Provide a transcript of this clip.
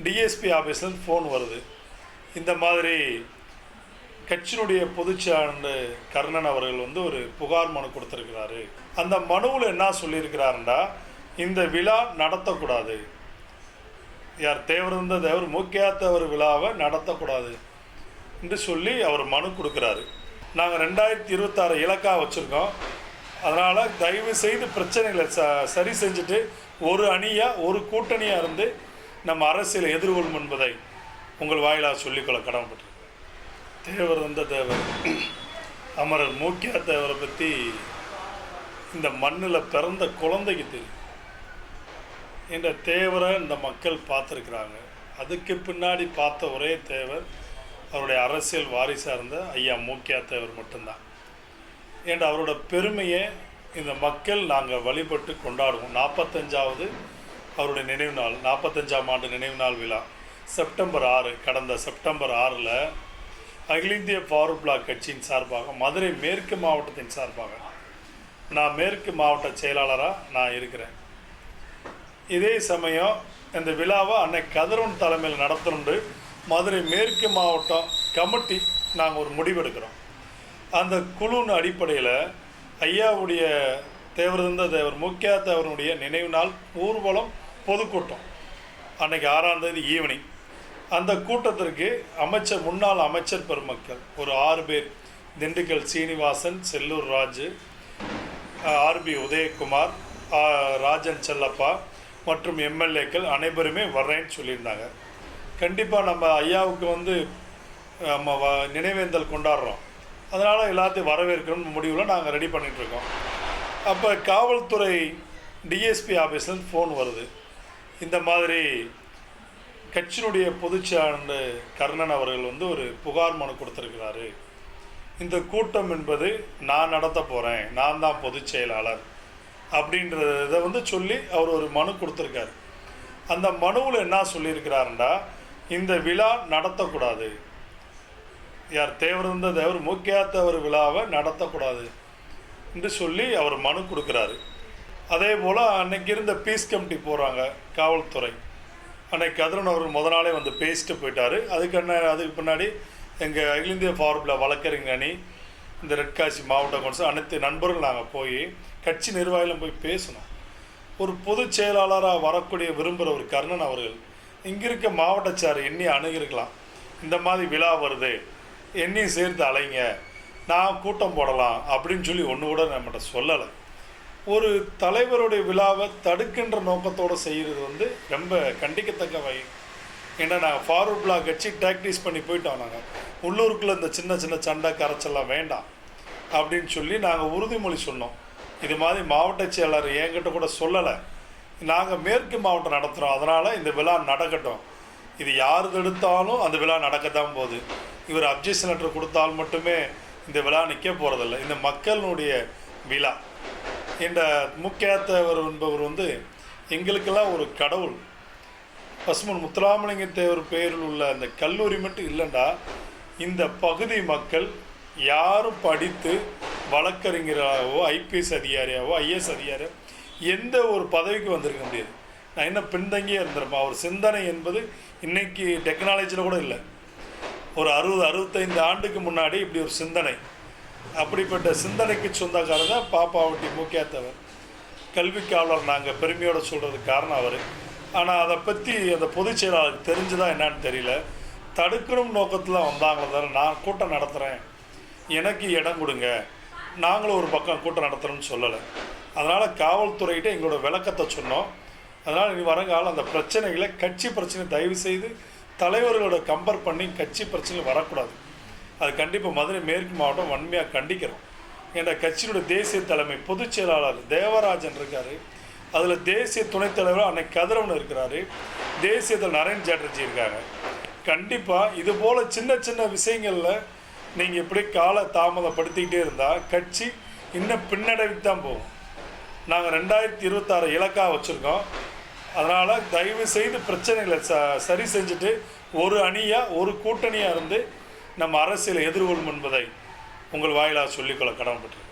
DSP ஆஃபீஸ்லேருந்து phone வருது. இந்த மாதிரி கட்சியினுடைய பொதுச்செயலாளர் கர்ணன் அவர்கள் ஒரு புகார் மனு கொடுத்துருக்கிறாரு. அந்த மனுவில் என்ன சொல்லியிருக்கிறாருண்டா, இந்த விழா நடத்தக்கூடாது, யார் தேவருந்த தேவர் மூக்கியாத்தவர் விழாவை நடத்தக்கூடாது என்று சொல்லி அவர் மனு கொடுக்குறாரு. நாங்கள் 2026 இலக்காக வச்சுருக்கோம். அதனால் தயவு செய்து பிரச்சனைகளை சரி செஞ்சுட்டு ஒரு அணியாக ஒரு கூட்டணியாக இருந்து நம்ம அரசியலை எதிர்கொள்ளும் என்பதை உங்கள் வாயிலாக சொல்லிக்கொள்ள கடமைப்பட்டிருக்கேன். தேவர் வந்த தேவர் அமரர் மூக்கியா தேவரை பற்றி இந்த மண்ணில் பிறந்த குழந்தைக்கு தெரியும். என்ற தேவரை இந்த மக்கள் பார்த்துருக்குறாங்க. அதுக்கு பின்னாடி பார்த்த ஒரே தேவர் அவருடைய அரசியல் வாரிசாக இருந்த ஐயா மூக்கியா தேவர் மட்டும்தான். என்ற அவரோட பெருமையை இந்த மக்கள் நாங்கள் வழிபட்டு கொண்டாடுவோம். 45வது அவருடைய நினைவு நாள், 45ஆம் ஆண்டு நினைவு நாள் விழா செப்டம்பர் 6, கடந்த செப்டம்பர் 6 அகில இந்திய ஃபார்வர்ட் பிளாக் கட்சியின் சார்பாக மதுரை மேற்கு மாவட்டத்தின் சார்பாக நான் மேற்கு மாவட்ட செயலாளராக நான் இருக்கிறேன். இதே சமயம் இந்த விழாவை அன்னை கதிரவன் தலைமையில் நடத்தணுண்டு மதுரை மேற்கு மாவட்டம் கமிட்டி நாங்கள் ஒரு முடிவெடுக்கிறோம். அந்த குழுவின் அடிப்படையில் ஐயாவுடைய தேவருந்த தேவர் மூக்கியா தேவருடைய நினைவு நாள் ஊர்வலம் பொதுக்கூட்டம் அன்றைக்கி 6ஆம் தேதி ஈவினிங். அந்த கூட்டத்திற்கு முன்னாள் அமைச்சர் பெருமக்கள் ஒரு 6 பேர், திண்டுக்கல் சீனிவாசன், செல்லூர் ராஜு, ஆர்பி உதயகுமார், ராஜன் செல்லப்பா மற்றும் எம்எல்ஏக்கள் அனைவருமே வர்றேன்னு சொல்லியிருந்தாங்க. கண்டிப்பாக நம்ம ஐயாவுக்கு நம்ம நினைவேந்தல் கொண்டாடுறோம், அதனால் எல்லாத்தையும் வரவேற்கணும்னு முடிவில் நாங்கள் ரெடி பண்ணிகிட்ருக்கோம். அப்போ காவல்துறை டிஎஸ்பி ஆஃபீஸ்லேருந்து ஃபோன் வருது. இந்த மாதிரி கட்சியினுடைய பொதுச்செயலாளர் கர்ணன் அவர்கள் ஒரு புகார் மனு கொடுத்துருக்கிறாரு. இந்த கூட்டம் என்பது நான் நடத்த போகிறேன், நான் தான் பொதுச் செயலாளர் அப்படின்றத சொல்லி அவர் ஒரு மனு கொடுத்துருக்காரு. அந்த மனுவில் என்ன சொல்லியிருக்கிறாருண்டா, இந்த விழா நடத்தக்கூடாது, யார் தேவருந்த தேவர் மூக்கியாத்தவர் விழாவை நடத்தக்கூடாது என்று சொல்லி அவர் மனு கொடுக்குறாரு. அதே போல் அன்றைக்கி இருந்த பீஸ் கமிட்டி போகிறாங்க காவல்துறை. அன்றைக்கி கதிரவன் அவர் முத நாளே பேசிட்டு போயிட்டார். அதுக்கு பின்னாடி எங்கள் அகில இந்திய ஃபார்வர்டில் வழக்கறிஞர் அணி, இந்த ரெட்காசி மாவட்ட கவுன்சில் அனைத்து நண்பர்கள் நாங்கள் போய் கட்சி நிர்வாகிகளும் போய் பேசணும். ஒரு பொதுச் செயலாளராக வரக்கூடிய விரும்புகிற ஒரு கர்ணன் அவர்கள் இங்கே இருக்க மாவட்ட சார் எண்ணி அணுகிருக்கலாம், இந்த மாதிரி விழா வருது, என்னையும் சேர்த்து அலைங்க, நான் கூட்டம் போடலாம் அப்படின்னு சொல்லி ஒன்று கூட நம்மகிட்ட சொல்லலை. ஒரு தலைவருடைய விழாவை தடுக்கின்ற நோக்கத்தோடு செய்கிறது ரொம்ப கண்டிக்கத்தக்க வகை. ஏன்னா நாங்கள் ஃபார்வர்ட் பிளாக் கட்சி டாக்டிஸ் பண்ணி போயிட்டோம். நாங்கள் உள்ளூருக்குள்ளே இந்த சின்ன சின்ன சண்டை கரைச்செல்லாம் வேண்டாம் அப்படின்னு சொல்லி நாங்கள் உறுதிமொழி சொன்னோம். இது மாதிரி மாவட்ட செயலாளர் என்கிட்ட கூட சொல்லலை, நாங்கள் மேற்கு மாவட்டம் நடத்துகிறோம், அதனால் இந்த விழா நடக்கட்டும், இது யார் தடுத்தாலும் அந்த விழா நடக்கத்தான் போகுது, இவர் அப்ஜெக்ஷன் லெட்டர் கொடுத்தால் மட்டுமே இந்த விழா நிற்க போகிறதில்ல, இந்த மக்களுடைய விழா என்ற மூக்கியாத்தவர் என்பவர் எங்களுக்கெல்லாம் ஒரு கடவுள். பசுமன் முத்துராமலிங்க தேவர் பெயரில் உள்ள அந்த கல்லூரி மட்டும் இல்லைண்டா இந்த பகுதி மக்கள் யாரும் படித்து வழக்கறிஞராகவோ ஐபிஎஸ் அதிகாரியாகவோ ஐஏஎஸ் அதிகாரியோ எந்த ஒரு பதவிக்கு வந்திருக்க முடியாது. நான் என்ன பின்தங்கியே இருந்திருப்பேன். அவர் சிந்தனை என்பது இன்றைக்கி டெக்னாலஜியில் கூட இல்லை. ஒரு 60-65 ஆண்டுக்கு முன்னாடி இப்படி ஒரு சிந்தனை, அப்படிப்பட்ட சிந்தனைக்கு சொந்தக்காரர் தான் பாப்பாவட்டி மூக்கியாத்தவர். கல்விக்காவலர் நாங்கள் பெருமையோடு சொல்கிறதுக்கு காரணம் அவர். ஆனால் அதை பற்றி அந்த பொதுச் செயலாளருக்கு தெரிஞ்சுதான் என்னான்னு தெரியல. தடுக்கணும் நோக்கத்தில் வந்தாங்களே தவிர, நான் கூட்டம் நடத்துகிறேன், எனக்கு இடம் கொடுங்க, நாங்களும் ஒரு பக்கம் கூட்டம் நடத்துகிறோன்னு சொல்லலை. அதனால் காவல்துறைகிட்ட எங்களோட விளக்கத்தை சொன்னோம். அதனால் இனி வருங்காலம் அந்த பிரச்சனைகளை, கட்சி பிரச்சனை தயவு செய்து தலைவர்களோட கம்பேர் பண்ணி கட்சி பிரச்சனை வரக்கூடாது. அது கண்டிப்பாக மதுரை மேற்கு மாவட்டம் வன்மையாக கண்டிக்கிறோம். என்ற கட்சியினுடைய தேசிய தலைமை பொதுச் செயலாளர் தேவராஜன் இருக்கார், அதில் தேசிய துணைத் தலைவர் அன்னைக்கு கதிரவன் இருக்கிறாரு, தேசிய தலைவர் நரேன் சாட்டர்ஜி இருக்காங்க. கண்டிப்பாக இது போல் சின்ன சின்ன விஷயங்களில் நீங்கள் இப்படி கால தாமதப்படுத்திக்கிட்டே இருந்தால் கட்சி இன்னும் பின்னடைவுக்கு தான் போகும். நாங்கள் 2026 இலக்காக வச்சுருக்கோம். அதனால் தயவு செய்து பிரச்சனைகளை சரி செஞ்சுட்டு ஒரு அணியாக ஒரு கூட்டணியாக இருந்து நம்ம அரசியலை எதிர்கொள்ளும் என்பதை உங்கள் வாயிலாக சொல்லிக்கொள்ள கடமைப்பட்டிருக்கேன்.